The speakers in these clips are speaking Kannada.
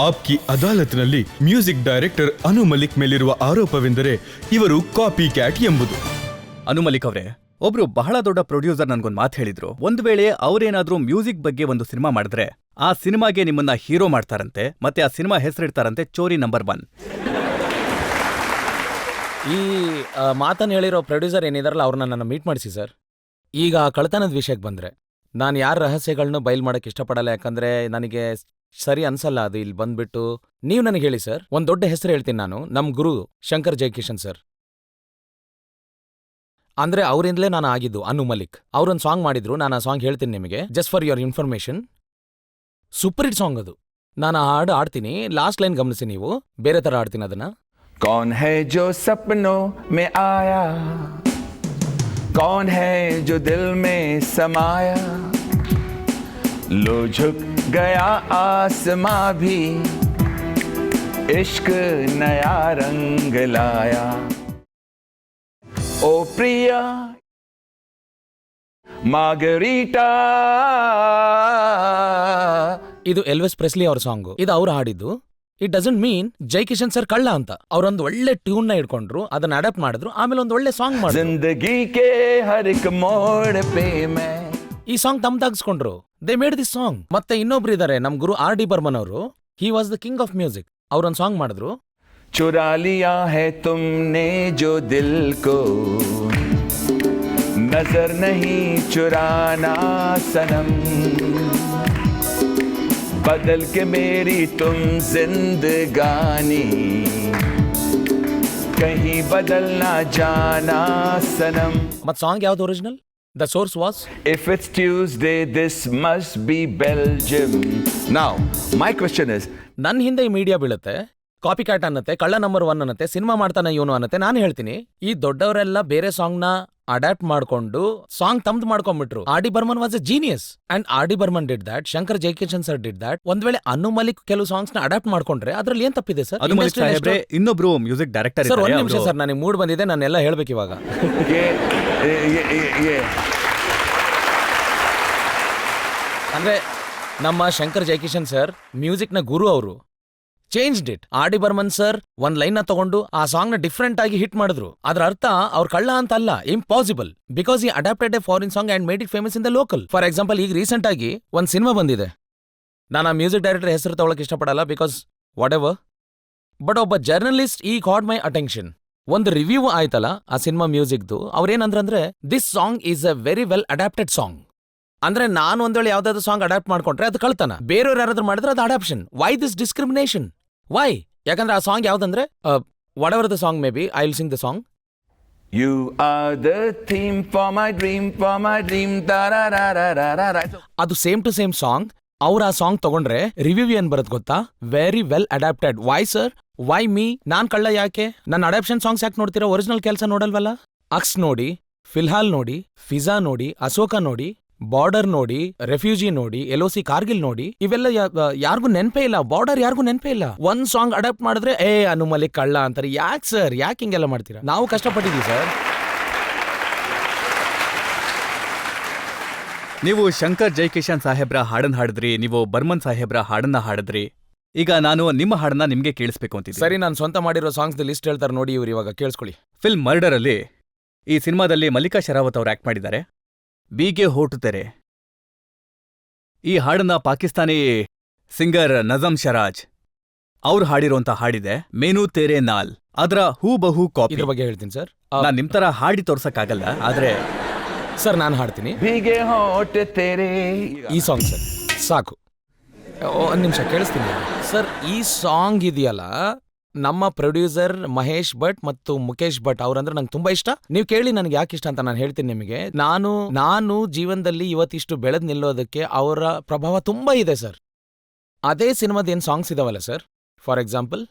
ಆಪ್ಕಿ ಅದಾಲತ್ನಲ್ಲಿ ಮ್ಯೂಸಿಕ್ ಡೈರೆಕ್ಟರ್ ಅನು ಮಲಿಕ್ ಮೇಲಿರುವ ಆರೋಪವೆಂದರೆ ಇವರು ಕಾಪಿ ಕ್ಯಾಟ್ ಎಂಬುದು. ಅನು ಮಲಿಕ್ ಅವರೇ, ಒಬ್ರು ಬಹಳ ದೊಡ್ಡ ಪ್ರೊಡ್ಯೂಸರ್ ನನ್ಗೊಂದು ಮಾತು ಹೇಳಿದ್ರು. ಒಂದ್ ವೇಳೆ ಅವ್ರೇನಾದ್ರೂ ಮ್ಯೂಸಿಕ್ ಬಗ್ಗೆ ಒಂದು ಸಿನಿಮಾ ಮಾಡಿದ್ರೆ ಆ ಸಿನಿಮಾಗೆ ನಿಮ್ಮನ್ನ ಹೀರೋ ಮಾಡ್ತಾರಂತೆ, ಮತ್ತೆ ಆ ಸಿನಿಮಾ ಹೆಸರಿಡ್ತಾರಂತೆ ಚೋರಿ ನಂಬರ್ 1. ಈ ಮಾತನ್ನು ಹೇಳಿರೋ ಪ್ರೊಡ್ಯೂಸರ್ ಏನಿದಾರಲ್ಲ ಅವ್ರನ್ನ ನನ್ನ ಮೀಟ್ ಮಾಡಿಸಿ ಸರ್. ಈಗ ಕಳ್ತನದ ವಿಷಯಕ್ಕೆ ಬಂದರೆ ನಾನು ಯಾರ ರಹಸ್ಯಗಳನ್ನೂ ಬಯಲು ಮಾಡೋಕ್ಕೆ ಇಷ್ಟಪಡಲ್ಲ, ಯಾಕಂದರೆ ನನಗೆ ಸರಿ ಅನ್ಸಲ್ಲ ಅದು. ಇಲ್ಲಿ ಬಂದ್ಬಿಟ್ಟು ನೀವು ನನಗೆ ಹೇಳಿ ಸರ್, ಒಂದು ದೊಡ್ಡ ಹೆಸರು ಹೇಳ್ತೀನಿ ನಾನು, ನಮ್ಮ ಗುರು ಶಂಕರ್ ಜೈಕಿಶನ್ ಸರ್. ಅಂದರೆ ಅವರಿಂದಲೇ ನಾನು ಆಗಿದ್ದು ಅನು ಮಲಿಕ್. ಅವರೊಂದು ಸಾಂಗ್ ಮಾಡಿದ್ರು, ನಾನು ಆ ಸಾಂಗ್ ಹೇಳ್ತೀನಿ ನಿಮಗೆ, just for your information. Super hit song ಅದು. ನಾನು ಆ ಹಾಡು ಆಡ್ತೀನಿ, ಲಾಸ್ಟ್ ಲೈನ್ ಗಮನಿಸಿ ನೀವು, ಬೇರೆ ಥರ ಆಡ್ತೀನಿ ಅದನ್ನ. कौन है जो सपनों में आया, कौन है जो दिल में समाया, लो झुक गया आसमां भी, इश्क नया रंग लाया, ओ प्रिया मार्गरीटा. ಇದು ಎಲ್ವಿಸ್ ಪ್ರೆಸ್ಲಿ ಅವ್ರ ಸಾಂಗು, ಇದು ಅವ್ರು ಹಾಡಿದ್ದು. It doesn't mean Jai Kishan sir ಕಳ್ಳ ಅಂತ. ಅವ್ರೊಂದು ಒಳ್ಳೆ ಟ್ಯೂನ್ ನ ಇಟ್ಕೊಂಡ್ರು, ಅದನ್ನ ಅಡಾಪ್ಟ್ ಮಾಡಿದ್ರು, ಆಮೇಲೆ ಒಂದು ಒಳ್ಳೆ ಸಾಂಗ್ ಮಾಡಿದ್ರು. जिंदगी के हर एक मोड़ पे मैं, ಈ ಸಾಂಗ್ ತಮ್ದಾಗಿಸ್ಕೊಂಡ್ರು. They made this song. ಮತ್ತೆ ಇನ್ನೊಬ್ರು ಇದಾರೆ, ನಮ್ ಗುರು ಆರ್ ಡಿ ಬರ್ಮನ್ ಅವರು. He was the king of music. ಅವ್ರೊಂದು ಸಾಂಗ್ ಮಾಡಿದ್ರು. चुरा लिया है तुमने जो दिल को, नजर नहीं चुराना सनम, बदल के मेरी तुम जिंदगानी, कहीं बदल ना जाना सनम. ಮತ್ ಸಾಂಗ್ ಯಾವ್ದು original? The source was If it's Tuesday, this must be Belgium. Now, my question is, ನನ್ನ ಹಿಂದೆ ಈ ಮೀಡಿಯಾ ಬೀಳುತ್ತೆ, ಕಾಪಿ ಕ್ಯಾಟ್ ಅನ್ನತ್ತೆ, ಕಳ್ಳ ನಂಬರ್ 1 ಅನ್ನತ್ತೆ, ಸಿನಿಮಾ ಮಾಡ್ತಾನೆ ಇವನು ಅನ್ನತ್ತೆ. ನಾನು ಹೇಳ್ತೀನಿ, ಈ ದೊಡ್ಡವರೆಲ್ಲ ಬೇರೆ ಸಾಂಗ್ ನ ಅಡಾಪ್ಟ್ ಮಾಡ್ಕೊಂಡು ಸಾಂಗ್ ತಮ್ದು ಮಾಡ್ಕೊಂಡ್ಬಿಟ್ರು. R D Burman was a genius and R D Burman did that, Shankar Jaikishan sir did that. ಒಂದ್ ವೇಳೆ ಅನು ಮಲಿಕ್ ಕೆಲವು ಸಾಂಗ್ಸ್ ನ ಅಡಾಪ್ಟ್ ಮಾಡ್ಕೊಂಡ್ರೆ ಅದ್ರಲ್ಲಿ ಏನ್ ತಪ್ಪಿದೆ ಸರ್? ಅನು ಮಲಿಕ್ ಸಾಹೇಬ್ರೆ, ಇನ್ನೊಬ್ರು ಮ್ಯೂಸಿಕ್ ಡೈರೆಕ್ಟರ್ ಸರ್ ಒಂದ್ ನಿಮಿಷ ಸರ್, ನನಗೆ ಮೂಡ್ ಬಂದಿದೆ, ನಾನೆಲ್ಲ ಹೇಳ್ಬೇಕು ಇವಾಗ. ये ಅಂದ್ರೆ ನಮ್ಮ ಶಂಕರ್ ಜೈಕಿಶನ್ ಸರ್ ಮ್ಯೂಸಿಕ್ ನ ಗುರು ಅವರು. Changed it. R D Burman sir ಒಂದ್ ಲೈನ್ ನ ತಗೊಂಡು ಆ ಸಾಂಗ್ ನ ಡಿಫ್ರೆಂಟ್ ಆಗಿ ಹಿಟ್ ಮಾಡಿದ್ರು. ಅದ್ರ ಅರ್ಥ ಅವ್ರ ಕಳ್ಳ ಅಂತ ಅಲ್ಲ, impossible. Because he adapted a foreign song and made it famous in the local. For example, ಈಗ ರೀಸೆಂಟ್ ಆಗಿ ಒಂದ್ ಸಿನಿಮಾ ಬಂದಿದೆ. ನಾನು ಆ ಮ್ಯೂಸಿಕ್ ಡೈರೆಕ್ಟರ್ ಹೆಸರು ತಗೊಳಕ್ ಇಷ್ಟಪಡಲ್ಲ, ಬಿಕಾಸ್ ವಾಟ್ ಎವರ್. ಬಟ್ ಒಬ್ಬ ಜರ್ನಲಿಸ್ಟ್ ಈ ಕಾಟ್ ಮೈ ಅಟೆನ್ಷನ್. ಒಂದು ರಿವ್ಯೂ ಆಯ್ತಲ್ಲ ಆ ಸಿನಿಮಾ ಮ್ಯೂಸಿಕ್ದು, ಅವ್ರೇನಂದ್ರೆ this song is a very well adapted song. ಅಂದ್ರೆ ನಾನು ಒಂದ್ ವೇಳೆ ಯಾವ್ದಾದ್ರು ಸಾಂಗ್ ಅಡಾಪ್ಟ್ ಮಾಡ್ಕೊಂಡ್ರೆ ಅದು ಕಳ್ತನ, ಬೇರೆಯವ್ರು ಯಾರಾದ್ರೂ ಮಾಡಿದ್ರೆ ಅದು adaption. Why this discrimination? Why? ಯಾಕಂದ್ರೆ ಆ ಸಾಂಗ್ ಯಾವ್ದಂದ್ರೆ whatever the song may be, I will sing the song. You are the theme for my dream, da da da da da da. ಅದು ಸೇಮ್ ಟು ಸೇಮ್ ಸಾಂಗ್. ಅವ್ರ ಆ ಸಾಂಗ್ ತಗೊಂಡ್ರೆ ರಿವ್ಯೂ ಏನ್ ಬರುತ್ತೆ ಗೊತ್ತಾ? Very well adapted. Why sir? Why me? ನಾನ್ ಕಳ್ಳ ಯಾಕೆ? ನನ್ನ ಅಡಾಪ್ಷನ್ ಸಾಂಗ್ಸ್ ಯಾಕೆ ನೋಡ್ತೀರಾ? ಒರಿಜಿನಲ್ ಕೆಲಸ ನೋಡಲ್ವಲ್ಲ? ಅಕ್ಸ್ ನೋಡಿ, ಫಿಲ್ಹಾಲ್ ನೋಡಿ, ಫಿಜಾ ನೋಡಿ, ಅಶೋಕ ನೋಡಿ, ಬಾರ್ಡರ್ ನೋಡಿ, ರೆಫ್ಯೂಜಿ ನೋಡಿ, LOC ಕಾರ್ಗಿಲ್ ನೋಡಿ, ಇವೆಲ್ಲ ಯಾರಿಗೂ ನೆನಪೇ ಇಲ್ಲ. ಬಾರ್ಡರ್ ಯಾರಿಗೂ ನೆನಪೇ ಇಲ್ಲ. ಒಂದ್ ಸಾಂಗ್ ಅಡಾಪ್ಟ್ ಮಾಡಿದ್ರೆ ಅನು ಮಲಿಕ್ ಕಳ್ಳ ಅಂತಾರೆ. ಯಾಕೆ ಸರ್? ಯಾಕೆ ಹಿಂಗೆಲ್ಲ ಮಾಡ್ತೀರಾ? ನಾವು ಕಷ್ಟಪಟ್ಟಿದೀವಿ ಸರ್. ನೀವು ಶಂಕರ್ ಜೈಕಿಶನ್ ಸಾಹೇಬ್ರ ಹಾಡನ್ನ ಹಾಡಿದ್ರಿ, ನೀವು ಬರ್ಮನ್ ಸಾಹೇಬ್ರ ಹಾಡನ್ನ ಹಾಡಿದ್ರಿ. ಈಗ ನಾನು ನಿಮ್ಮ ಹಾಡನ್ನ ನಿಮ್ಗೆ ಕೇಳಿಸ್ಬೇಕು ಅಂತಿದ್ದೆ. ಸರಿ, ನಾನು ಸ್ವಂತ ಮಾಡಿರೋ ಸಾಂಗ್ಸ್ ಲಿಸ್ಟ್ ಹೇಳ್ತಾರೆ ನೋಡಿ ಇವ್ರು, ಇವಾಗ ಕೇಳಿಸ್ಕೊಳ್ಳಿ. ಫಿಲ್ಮ್ ಮರ್ಡರ್ ಅಲ್ಲಿ ಈ ಸಿನಿಮಾದಲ್ಲಿ ಮಲ್ಲಿಕಾ ಶರಾವತ್ ಅವರು ಆಕ್ಟ್ ಮಾಡಿದ್ದಾರೆ. ಬೀಗೆ ಹೋಟುತ್ತೆರೆ, ಈ ಹಾಡನ್ನ ಪಾಕಿಸ್ತಾನಿ ಸಿಂಗರ್ ನಜಮ್ ಶರಾಜ್ ಅವ್ರು ಹಾಡಿರುವಂತ ಹಾಡಿದೆ. ಮೇನು ತೇರೆ ನಾಲ್, ಅದರ ಹೂ ಬಹು ಕಾಪಿ. ಇದ್ರ ಬಗ್ಗೆ ಹೇಳ್ತೀನಿ ಸರ್. ನಾನ್ ನಿಮ್ ತರ ಹಾಡಿ ತೋರ್ಸಕ್ಕಾಗಲ್ಲ, ಆದ್ರೆ ಸರ್ ನಾನು ಹಾಡ್ತೀನಿ. भीगे होठ तेरे. ಈ ಸಾಂಗ್ ಸರ್ ಸಾಕು. ಒಂದ್ ನಿಮಿಷ ಕೇಳಿಸ್ತೀನಿ ಸರ್. ಈ ಸಾಂಗ್ ಇದೆಯಲ್ಲ, ನಮ್ಮ ಪ್ರೊಡ್ಯೂಸರ್ ಮಹೇಶ್ ಭಟ್ ಮತ್ತು ಮುಖೇಶ್ ಭಟ್ ಅವ್ರಂದ್ರೆ ನಂಗೆ ತುಂಬಾ ಇಷ್ಟ. ನೀವು ಕೇಳಿ ನನಗೆ ಯಾಕೆ ಇಷ್ಟ ಅಂತ ನಾನು ಹೇಳ್ತೀನಿ ನಿಮಗೆ. ನಾನು ಜೀವನದಲ್ಲಿ ಇವತ್ತಿಷ್ಟು ಬೆಳೆದ್ ನಿಲ್ಲೋದಕ್ಕೆ ಅವರ ಪ್ರಭಾವ ತುಂಬಾ ಇದೆ ಸರ್. ಅದೇ ಸಿನಿಮಾದ ಏನ್ ಸಾಂಗ್ಸ್ ಇದಾವಲ್ಲ ಸರ್, ಫಾರ್ ಎಕ್ಸಾಂಪಲ್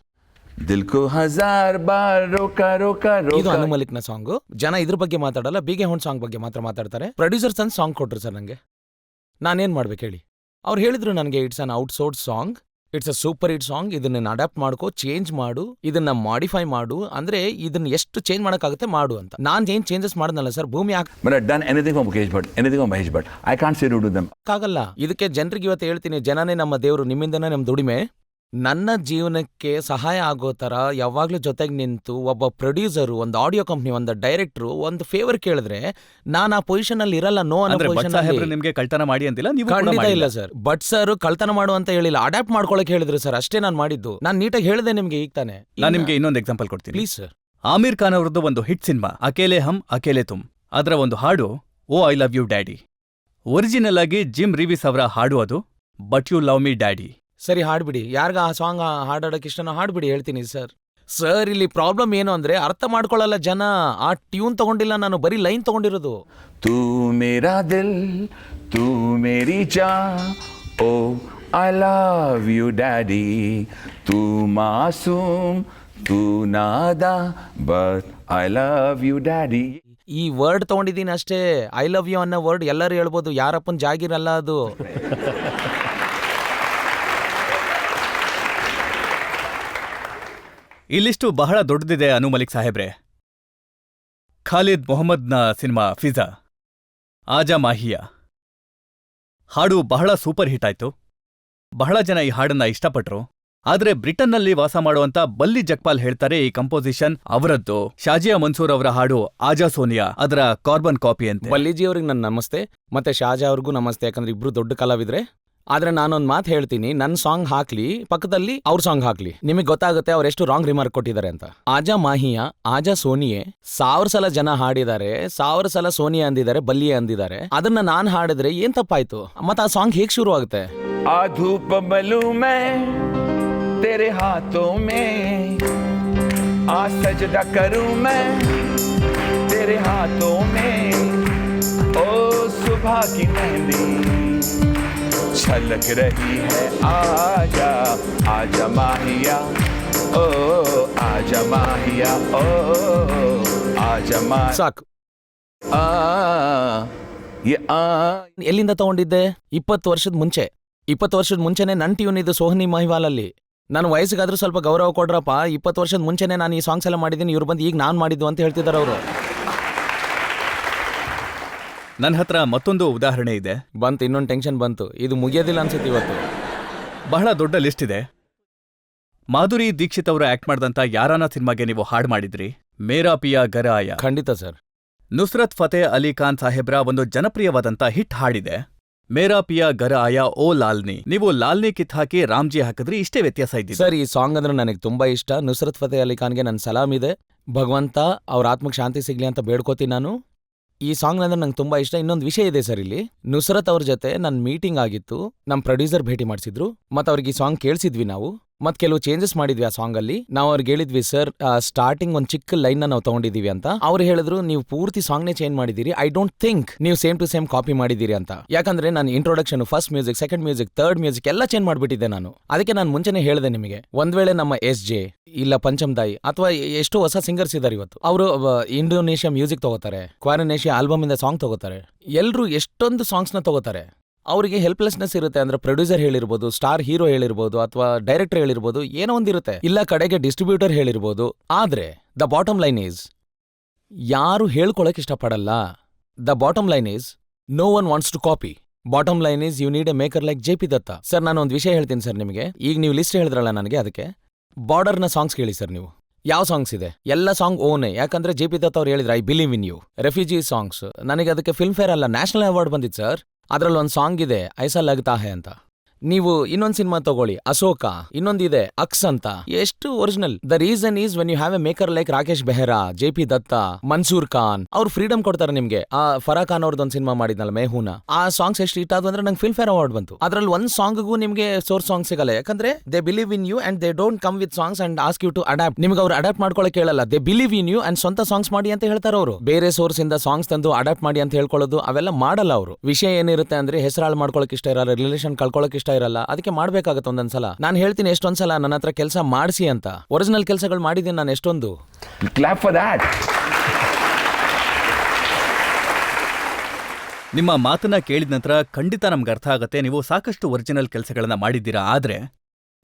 दिल को हजार बार रोका रोका ಇದು रोका. ಅನು ಮಲಿಕ್ನ ಸಾಂಗು. ಜನ ಇದ್ರ ಬಗ್ಗೆ ಮಾತಾಡಲ್ಲ, ಬೀಗೆ ಹೊಂಡ್ ಸಾಂಗ್ ಬಗ್ಗೆ ಮಾತ್ರ ಮಾತಾಡ್ತಾರೆ. ಪ್ರೊಡ್ಯೂಸರ್ಸ್ ಅಂತ ಸಾಂಗ್ ಕೊಟ್ರು ಸರ್ ನಂಗೆ. ನಾನೇನ್ ಮಾಡ್ಬೇಕು ಹೇಳಿ? ಅವ್ರು ಹೇಳಿದ್ರು ನನಗೆ, it's an outsource song, it's a super hit song, ಇದನ್ನ ಅಡಾಪ್ಟ್ ಮಾಡ್ಕೋ, ಚೇಂಜ್ ಮಾಡು, ಇದನ್ನ ಮಾಡಿಫೈ ಮಾಡು, ಅಂದ್ರೆ ಇದನ್ನ ಎಷ್ಟು ಚೇಂಜ್ ಮಾಡಕ್ಕಾಗುತ್ತೆ ಮಾಡು ಅಂತ. ನಾನ್ ಏನ್ ಚೇಂಜಸ್ ಮಾಡನಲ್ಲ ಸರ್, ಭೂಮಿ But I've done anything for Mukesh Bhatt, anything for Mahesh Bhatt. I can't say no to them. ಆಗಲ್ಲ. ಇದಕ್ಕೆ ಜನರಿಗೆ ಇವತ್ತು ಹೇಳ್ತೀನಿ, ಜನನೇ ನಮ್ಮ ದೇವರು, ನಿಮ್ಮಿಂದನೇ ನಮ್ ದುಡಿಮೆ. ನನ್ನ ಜೀವನಕ್ಕೆ ಸಹಾಯ ಆಗೋ ತರ ಯಾವಾಗ್ಲೂ ಜೊತೆಗೆ ನಿಂತು ಒಬ್ಬ ಪ್ರೊಡ್ಯೂಸರು, ಒಂದು ಆಡಿಯೋ ಕಂಪ್ನಿ, ಒಂದು ಡೈರೆಕ್ಟ್ರು ಒಂದು ಫೇವರ್ ಕೇಳಿದ್ರೆ ನಾನು ಆ ಪೊಸಿಷನ್ ಅಲ್ಲಿ ಇರಲ್ಲ. ನೋ ಅನ್ನೋ ಅಂದ್ರೆ ಭಟ್ ಪೊಸಿಷನ್ ಸಾಹೇಬ್ರು ನಿಮ್ಗೆ ಕಳ್ತನ ಮಾಡಿ ಅಂತಿಲ್ಲ, ನೀವು ಕೂಡ ಖಂಡಿತ ಮಾಡಿಲ್ಲ. ಇಲ್ಲ ಸರ್. ಬಟ್ ಸರ್ ಕಳ್ತನ ಮಾಡು ಅಂತ ಹೇಳಿಲ್ಲ, ಅಡಾಪ್ಟ್ ಮಾಡ್ಕೊಳಕ್ ಹೇಳಿದ್ರು ಸರ್, ಅಷ್ಟೇ ನಾನು ಮಾಡಿದ್ದು. ನಾನು ನೀಟಾಗಿ ಹೇಳಿದೆ ನಿಮ್ಗೆ ಈಗ ತಾನೆ. ನಾನು ನಿಮ್ಗೆ ಇನ್ನೊಂದು ಎಕ್ಸಾಂಪಲ್ ಕೊಡ್ತೀನಿ. Please sir. ಆಮೀರ್ ಖಾನ್ ಅವರದ್ದು ಒಂದು ಹಿಟ್ ಸಿನಿಮಾ ಅಕೇಲೆ ಹಮ್ ಅಕೇಲೆ ತುಮ್, ಅದರ ಒಂದು ಹಾಡು oh I love you daddy. Original ಆಗಿ ಜಿಮ್ ರೀವಿಸ್ ಅವರ ಹಾಡು ಅದು, but you love me daddy. ಸರಿ ಹಾಡ್ಬಿಡಿ, ಯಾರಿಗ ಆ ಸಾಂಗ್ ಹಾಡೋಡಕ್ಕೆ ಇಷ್ಟನೋ ಹಾಡ್ಬಿಡಿ, ಹೇಳ್ತೀನಿ ಸರ್. ಸರ್ ಇಲ್ಲಿ ಪ್ರಾಬ್ಲಮ್ ಏನು ಅಂದ್ರೆ ಅರ್ಥ ಮಾಡ್ಕೊಳ್ಳಲ್ಲ ಜನ. ಆ ಟ್ಯೂನ್ ತಗೊಂಡಿಲ್ಲ ನಾನು, ಬರೀ ಲೈನ್ ತಗೊಂಡಿರೋದು. तू मेरा दिल तू मेरी जान oh I love you daddy तू मासूम तू नादा but I love you daddy. ಈ ವರ್ಡ್ ತಗೊಂಡಿದ್ದೀನಿ ಅಷ್ಟೇ. ಐ ಲವ್ ಯು ಅನ್ನೋ ವರ್ಡ್ ಎಲ್ಲರೂ ಹೇಳ್ಬೋದು, ಯಾರಪ್ಪನ್ ಜಾಗಿರಲ್ಲ ಅದು. ಈ ಲಿಸ್ಟು ಬಹಳ ದೊಡ್ಡದಿದೆ ಅನು ಮಲಿಕ್ ಸಾಹೇಬ್ರೆ. ಖಾಲಿದ್ ಮೊಹಮ್ಮದ್ನ ಸಿನಿಮಾ ಫಿಜಾ, ಆಜಾ ಮಾಹಿಯಾ ಹಾಡು ಬಹಳ ಸೂಪರ್ ಹಿಟ್ ಆಯ್ತು. ಬಹಳ ಜನ ಈ ಹಾಡನ್ನ ಇಷ್ಟಪಟ್ರು. ಆದ್ರೆ ಬ್ರಿಟನ್ನಲ್ಲಿ ವಾಸ ಮಾಡುವಂತ ಬಲ್ಲಿ ಜಕ್ಪಾಲ್ ಹೇಳ್ತಾರೆ ಈ ಕಂಪೋಸಿಷನ್ ಅವರದ್ದು. ಶಾಜಿಯಾ ಮನ್ಸೂರ್ ಅವರ ಹಾಡು ಆಜಾ ಸೋನಿಯಾ ಅದರ ಕಾರ್ಬನ್ ಕಾಪಿ ಅಂತೆ. ಬಲ್ಲಿಜಿ ಅವ್ರಿಗೆ ನನ್ನ ನಮಸ್ತೆ, ಮತ್ತೆ ಶಾಜಾ ಅವ್ರಿಗೂ ನಮಸ್ತೆ, ಯಾಕಂದ್ರೆ ಇಬ್ರು ದೊಡ್ಡ ಕಲಾವಿದ್ರೆ. ಆದ್ರೆ ನಾನೊಂದ್ ಮಾತು ಹೇಳ್ತೀನಿ, ನನ್ನ ಸಾಂಗ್ ಹಾಕ್ಲಿ ಪಕ್ಕದಲ್ಲಿ ಅವ್ರ ಸಾಂಗ್ ಹಾಕ್ಲಿ, ನಿಮಗೆ ಗೊತ್ತಾಗುತ್ತೆ ಅವ್ರು ಎಷ್ಟು ರಾಂಗ್ ರಿಮಾರ್ಕ್ ಕೊಟ್ಟಿದ್ದಾರೆ ಅಂತ. ಆಜಾ ಮಾಹಿಯಾ ಆಜಾ ಸೋನಿಯೆ 1000 ಸಲ ಜನ ಹಾಡಿದ್ದಾರೆ, 1000 ಸಲ ಸೋನಿಯಾ ಅಂದಿದ್ದಾರೆ, ಬಲ್ಲಿಯೇ ಅಂದಿದ್ದಾರೆ. ಅದನ್ನ ನಾನ್ ಹಾಡಿದ್ರೆ ಏನ್ ತಪ್ಪಾಯ್ತು? ಮತ್ತೆ ಆ ಸಾಂಗ್ ಹೇಗ್ ಶುರು ಆಗುತ್ತೆ? आ धूप बलू मैं तेरे हाथों में आ सजदा करूं मैं तेरे हाथों में ओ सुबह की मेहंदी छलक रही है आजा आजा माहिया ओ आजा माहिया ओ आजा माहिया ಸಾಕು. ये ಎಲ್ಲಿಂದ ತಗೊಂಡಿದ್ದೆ? 20 ವರ್ಷದ ಮುಂಚೆ. 20 ವರ್ಷದ ಮುಂಚೆನೆ ನನ್ ಟ್ಯೂನ್ ಇದು ಸೋಹನಿ ಮಹಿವಾಲಲ್ಲಿ. ನನ್ನ ವಯಸ್ಸಿಗಾದ್ರೂ ಸ್ವಲ್ಪ ಗೌರವ ಕೊಡ್ರಪ್ಪ. 20 ವರ್ಷದ ಮುಂಚೆನೆ ನಾನು ಈ ಸಾಂಗ್ಸ್ ಎಲ್ಲ ಮಾಡಿದ್ದೀನಿ, ಇವ್ರು ಬಂದು ಈಗ ನಾನ್ ಮಾಡಿದ್ದು ಅಂತ ಹೇಳ್ತಿದ್ದಾರೆ ಅವರು. ನನ್ನ ಹತ್ರ ಮತ್ತೊಂದು ಉದಾಹರಣೆ ಇದೆ. ಬಂತು, ಇನ್ನೊಂದು ಟೆನ್ಷನ್ ಬಂತು. ಇದು ಮುಗಿಯೋದಿಲ್ಲ ಅನ್ಸುತ್ತೆ ಇವತ್ತು. ಬಹಳ ದೊಡ್ಡ ಲಿಸ್ಟ್ ಇದೆ. ಮಾಧುರಿ ದೀಕ್ಷಿತ್ ಅವರು ಆಕ್ಟ್ ಮಾಡಿದಂತ ಯಾರಾನ ಸಿನಿಮಾಗೆ ನೀವು ಹಾಡು ಮಾಡಿದ್ರಿ, ಮೇರಾ ಪಿಯಾ ಗರ ಆಯ. ಖಂಡಿತ ಸರ್. ನುಸ್ರತ್ ಫತೇ ಅಲಿ ಖಾನ್ ಸಾಹೇಬ್ರ ಒಂದು ಜನಪ್ರಿಯವಾದಂತ ಹಿಟ್ ಹಾಡಿದೆ ಮೇರಾ ಪಿಯಾ ಗರ ಆಯ ಓ ಲಾಲ್ನಿ. ನೀವು ಲಾಲ್ನಿ ಕಿತ್ ಹಾಕಿ ರಾಮ್ಜಿ ಹಾಕಿದ್ರಿ, ಇಷ್ಟೇ ವ್ಯತ್ಯಾಸ ಇದ್ದಿದೆ. ಸರ್ ಈ ಸಾಂಗ್ ಅಂದ್ರೆ ನನಗೆ ತುಂಬಾ ಇಷ್ಟ. ನುಸ್ರತ್ ಫತೇ ಅಲಿ ಖಾನ್ಗೆ ನನ್ನ ಸಲಾಮ್ ಇದೆ. ಭಗವಂತ ಅವ್ರ ಆತ್ಮಕ್ಕೆ ಶಾಂತಿ ಸಿಗ್ಲಿ ಅಂತ ಬೇಡ್ಕೋತೀನಿ ನಾನು. ಈ ಸಾಂಗ್ ಅಂದ್ರೆ ನಂಗೆ ತುಂಬಾ ಇಷ್ಟ. ಇನ್ನೊಂದು ವಿಷಯ ಇದೆ ಸರ್, ಇಲ್ಲಿ ನುಸ್ರತ್ ಅವ್ರ ಜೊತೆ ನನ್ನ ಮೀಟಿಂಗ್ ಆಗಿತ್ತು. ನಮ್ಮ ಪ್ರೊಡ್ಯೂಸರ್ ಭೇಟಿ ಮಾಡಿಸಿದ್ರು, ಮತ್ತೆ ಅವ್ರಿಗೆ ಈ ಸಾಂಗ್ ಕೇಳಿಸಿದ್ವಿ ನಾವು. ಮತ್ ಕೆಲವು ಚೇಂಜಸ್ ಮಾಡಿದ್ವಿ ಆ ಸಾಂಗ್ ಅಲ್ಲಿ. ನಾವು ಅವ್ರಿಗೆ ಹೇಳಿದ್ವಿ, ಸರ್ ಸ್ಟಾರ್ಟಿಂಗ್ ಒಂದ್ ಚಿಕ್ಕ ಲೈನ್ ನಾವು ತಗೊಂಡಿದೀವಿ ಅಂತ. ಅವ್ರು ಹೇಳಿದ್ರು, ನೀವು ಪೂರ್ತಿ ಸಾಂಗ್ ನೇ ಚೇಂಜ್ ಮಾಡಿದೀರಿ, ಐ ಡೋಂಟ್ ಥಿಂಕ್ ನೀವು ಸೇಮ್ ಟು ಸೇಮ್ ಕಾಪಿ ಮಾಡಿದೀರಿ ಅಂತ. ಯಾಕಂದ್ರೆ ನಾನು introduction, first music, second music, third music ಎಲ್ಲ ಚೇಂಜ್ ಮಾಡ್ಬಿಟ್ಟಿದ್ದೆ ನಾನು. ಅದಕ್ಕೆ ನಾನು ಮುಂಚೆನೆ ಹೇಳಿದೆ ನಿಮಗೆ, ಒಂದ್ ವೇಳೆ ನಮ್ಮ SJ ಇಲ್ಲ ಪಂಚಮ್ದಾಯಿ ಅಥವಾ ಎಷ್ಟೋ ಹೊಸ ಸಿಂಗರ್ಸ್ ಇದಾರೆ ಇವತ್ತು, ಅವರು ಇಂಡೋನೇಷ್ಯಾ ಮ್ಯೂಸಿಕ್ ತಗೋತಾರೆ, ಕ್ವಾರನೇಷಿಯಾ ಆಲ್ಬಮ್ ಇಂದ ಸಾಂಗ್ ತಗೋತಾರೆ, ಎಲ್ರು ಎಷ್ಟೊಂದು ಸಾಂಗ್ಸ್ ನ ತಗೋತಾರೆ. ಅವರಿಗೆ ಹೆಲ್ಪ್ಲೆಸ್ನೆಸ್ ಇರುತ್ತೆ. ಅಂದ್ರೆ ಪ್ರೊಡ್ಯೂಸರ್ ಹೇಳಿರ್ಬೋದು, ಸ್ಟಾರ್ ಹೀರೋ ಹೇಳಿರ್ಬೋದು, ಅಥವಾ ಡೈರೆಕ್ಟರ್ ಹೇಳಿರ್ಬೋದು, ಏನೋ ಒಂದಿರುತ್ತೆ. ಇಲ್ಲ ಕಡೆಗೆ ಡಿಸ್ಟ್ರಿಬ್ಯೂಟರ್ ಹೇಳಿರ್ಬೋದು. ಆದ್ರೆ ದ ಬಾಟಮ್ ಲೈನ್ ಈಸ್, ಯಾರು ಹೇಳ್ಕೊಳಕ್ ಇಷ್ಟಪಡಲ್ಲ. The bottom line is no one wants to copy. Bottom line is you need a maker like JP Dutta. Sir ನಾನು ಒಂದು ವಿಷಯ ಹೇಳ್ತೀನಿ ಸರ್ ನಿಮಗೆ. ಈಗ ನೀವು ಲಿಸ್ಟ್ ಹೇಳಿದ್ರಲ್ಲ ನನಗೆ, ಅದಕ್ಕೆ ಬಾರ್ಡರ್ನ ಸಾಂಗ್ಸ್ ಕೇಳಿ ಸರ್ ನೀವು. ಯಾವ ಸಾಂಗ್ಸ್ ಇದೆ? ಎಲ್ಲ ಸಾಂಗ್ ಓನೇ. ಯಾಕಂದ್ರೆ JP ದತ್ತ ಅವ್ರು ಹೇಳಿದ್ರು I believe in you. Refugee songs, ನನಗೆ ಅದಕ್ಕೆ ಫಿಲ್ಮ್ ಫೇರ್ ಅಲ್ಲ ನ್ಯಾಷನಲ್ ಅವಾರ್ಡ್ ಬಂದಿತ್ತು ಸರ್. ಅದ್ರಲ್ಲಿ ಒಂದು ಸಾಂಗ್ ಇದೆ ಐಸಾ ಲಗ್ತಾ ಹೈ ಅಂತ. ನೀವು ಇನ್ನೊಂದ್ ಸಿನಿಮಾ ತಗೊಳ್ಳಿ, ಅಶೋಕ, ಇನ್ನೊಂದಿದೆ ಅಕ್ಸ್ ಅಂತ, ಎಷ್ಟು original. The reason is when you have a maker like Rakesh Behra, JP Dutta, Mansoor Khan, ಅವ್ರು ಫ್ರೀಡಮ್ ಕೊಡ್ತಾರೆ ನಿಮ್ಗೆ. ಆ ಫರಾ ಖಾನ್ ಅವ್ರದ್ದೊಂದು ಸಿನಿಮಾ ಮಾಡಿದ್ನಲ್ಲ ಮೇಹುನಾ, ಆ ಸಾಂಗ್ಸ್ ಎಷ್ಟು ಇಷ್ಟ ಆದ್ವು ಅಂದ್ರೆ ನಂಗೆ ಫಿಲ್ಮ್ ಫೇರ್ ಅವಾರ್ಡ್ ಬಂತು. ಅದ್ರಲ್ಲಿ ಒಂದ್ ಸಾಂಗ್ಗೂ ನಿಮ್ಗೆ ಸೋರ್ಸ್ ಸಾಂಗ್ ಸಿಗಲ್ಲ. ಯಾಕಂದ್ರೆ they believe in you and they don't come with songs and ask you to adapt. ನಿಮ್ಗೆ ಅವ್ರು ಅಡಾಪ್ಟ್ ಮಾಡ್ಕೊಳಕ್ ಹೇಳಲ್ಲ. They believe in you and ಸ್ವಂತ ಸಾಂಗ್ಸ್ ಮಾಡಿ ಅಂತ ಹೇಳ್ತಾರೆ ಅವರು. ಬೇರೆ ಸೋರ್ಸ್ ಇಂದ ಸಾಂಗ್ಸ್ ತಂದು ಅಡಾಪ್ಟ್ ಮಾಡಿ ಅಂತ ಹೇಳ್ಕೊಳ್ಳೋದು ಅವೆಲ್ಲ ಮಾಡಲ್ಲ ಅವರು. ವಿಷಯ ಏನಿರುತ್ತೆ ಅಂದ್ರೆ ಹೆಸರಾಳು ಮಾಡ್ಕೊಳಕ್ ಇಷ್ಟ ಇರಲ್ಲ, ರಿಲೇಷನ್ ಕಳ್ಕೊಳಕ್ ಇಷ್ಟ ಇರಲ್ಲ, ಅದಕ್ಕೆ ಮಾಡ್ಬೇಕಾಗತ್ತೆ ಒಂದೊಂದ್ಸಲ. ನಾನು ಹೇಳ್ತೀನಿ ಎಷ್ಟೊಂದ್ಸಲ ನನ್ನ ಹತ್ರ ಕೆಲಸ ಮಾಡಿಸಿ ಅಂತ. ಒರಿಜಿನಲ್ ಕೆಲಸಗಳು ಮಾಡಿದ್ದೀನಿ ನಾನು ಎಷ್ಟೊಂದು. clap for that. ನಿಮ್ಮ ಮಾತನ್ನ ಕೇಳಿದ ನಂತರ ಖಂಡಿತ ನಮ್ಗೆ ಅರ್ಥ ಆಗತ್ತೆ, ನೀವು ಸಾಕಷ್ಟು ಒರಿಜಿನಲ್ ಕೆಲಸಗಳನ್ನ ಮಾಡಿದ್ದೀರಾ. ಆದ್ರೆ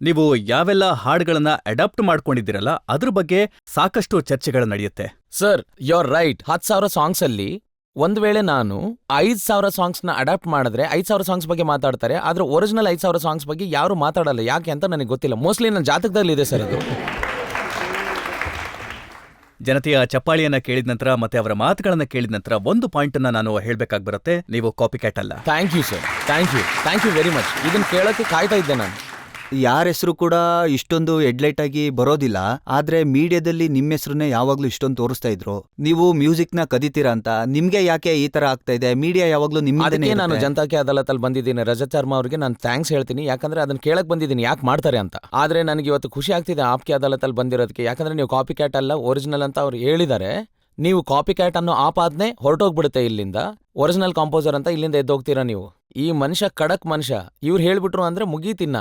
ನೀವು ಯಾವೆಲ್ಲ ಹಾಡುಗಳನ್ನ ಅಡಾಪ್ಟ್ ಮಾಡ್ಕೊಂಡಿದ್ದೀರಲ್ಲ, ಅದ್ರ ಬಗ್ಗೆ ಸಾಕಷ್ಟು ಚರ್ಚೆಗಳು ನಡೆಯುತ್ತೆ. Sir you are right. 10,000 songs ಅಲ್ಲಿ ಒಂದ್ ವೇಳೆ ನಾನು 5,000 ಸಾಂಗ್ಸ್ನ ಅಡಾಪ್ಟ್ ಮಾಡಿದ್ರೆ 5,000 ಸಾಂಗ್ಸ್ ಬಗ್ಗೆ ಮಾತಾಡ್ತಾರೆ, ಆದ್ರೆ ಒರಿಜಿನಲ್ 5,000 ಸಾಂಗ್ಸ್ ಬಗ್ಗೆ ಯಾರು ಮಾತಾಡಲ್ಲ. ಯಾಕೆ ಅಂತ ನನಗೆ ಗೊತ್ತಿಲ್ಲ. ಮೋಸ್ಟ್ಲಿ ನನ್ನ ಜಾತಕದಲ್ಲಿ ಇದೆ ಸರ್ ಅದು. ಜನತೆಯ ಚಪ್ಪಾಳಿಯನ್ನ ಕೇಳಿದ ನಂತರ ಮತ್ತೆ ಅವರ ಮಾತುಗಳನ್ನ ಕೇಳಿದ ನಂತರ ಒಂದು ಪಾಯಿಂಟ್ ಅನ್ನ ನಾನು ಹೇಳ್ಬೇಕಾಗಿ ಬರುತ್ತೆ. ನೀವು ಕಾಪಿ ಕ್ಯಾಟ್ ಅಲ್ಲ. Thank you sir, thank you very much. ಇದನ್ನ ಕೇಳಕ್ಕೆ ಕಾಯ್ತಾ ಇದ್ದೆ ನಾನು. ಯಾರ ಹೆಸರು ಕೂಡ ಇಷ್ಟೊಂದು ಹೆಡ್ಲೈಟ್ ಆಗಿ ಬರೋದಿಲ್ಲ, ಆದ್ರೆ ಮೀಡಿಯಾದಲ್ಲಿ ನಿಮ್ಮ ಹೆಸರನ್ನೇ ಯಾವಾಗ್ಲೂ ಇಷ್ಟೊಂದು ತೋರಿಸ್ತಾ ಇದ್ರು. ನೀವು ಮ್ಯೂಸಿಕ್ ನ ಕದಿತೀರಾ ಅಂತ. ನಿಮ್ಗೆ ಯಾಕೆ ಈ ತರ ಆಗ್ತಾ ಇದೆ? ಮೀಡಿಯಾ ಯಾವಾಗ್ಲೂ ಅದಕ್ಕೆ ನಾನು ನಿಮ್ಗೆ ಜನತಾ ಕೆ ಅದಾಲತಲ್ಲಿ ಬಂದಿದ್ದೀನಿ. ರಜತ್ ಶರ್ಮಾ ಅವರಿಗೆ ನಾನು ಥ್ಯಾಂಕ್ಸ್ ಹೇಳ್ತೀನಿ, ಯಾಕಂದ್ರೆ ಅದನ್ನ ಕೇಳಕ್ ಬಂದಿದ್ದೀನಿ ಯಾಕೆ ಮಾಡ್ತಾರೆ ಅಂತ. ಆದ್ರೆ ನನಗೆ ಇವತ್ತು ಖುಷಿ ಆಗ್ತಿದೆ ಆಪ್ಕೆ ಅದಾಲತಲ್ಲಿ ಬಂದಿರೋದಕ್ಕೆ, ಯಾಕಂದ್ರೆ ನೀವು ಕಾಪಿ ಕ್ಯಾಟ್ ಅಲ್ಲ ಒರಿಜಿನಲ್ ಅಂತ ಅವ್ರು ಹೇಳಿದ್ದಾರೆ. ನೀವು ಕಾಪಿ ಕ್ಯಾಟ್ ಅನ್ನೋ ಆಪಾದನೆ ಹೊರಟೋಗ್ಬಿಡುತ್ತೆ ಇಲ್ಲಿಂದ. ಒರಿಜಿನಲ್ ಕಾಂಪೋಸರ್ ಅಂತ ಇಲ್ಲಿಂದ ಎದ್ದೋಗ್ತೀರಾ ನೀವು. ಈ ಮನುಷ್ಯ ಖಡಕ್ ಮನುಷ್ಯ, ಇವ್ರು ಹೇಳ್ಬಿಟ್ರು ಅಂದ್ರೆ ಮುಗೀತಿನ್ನ.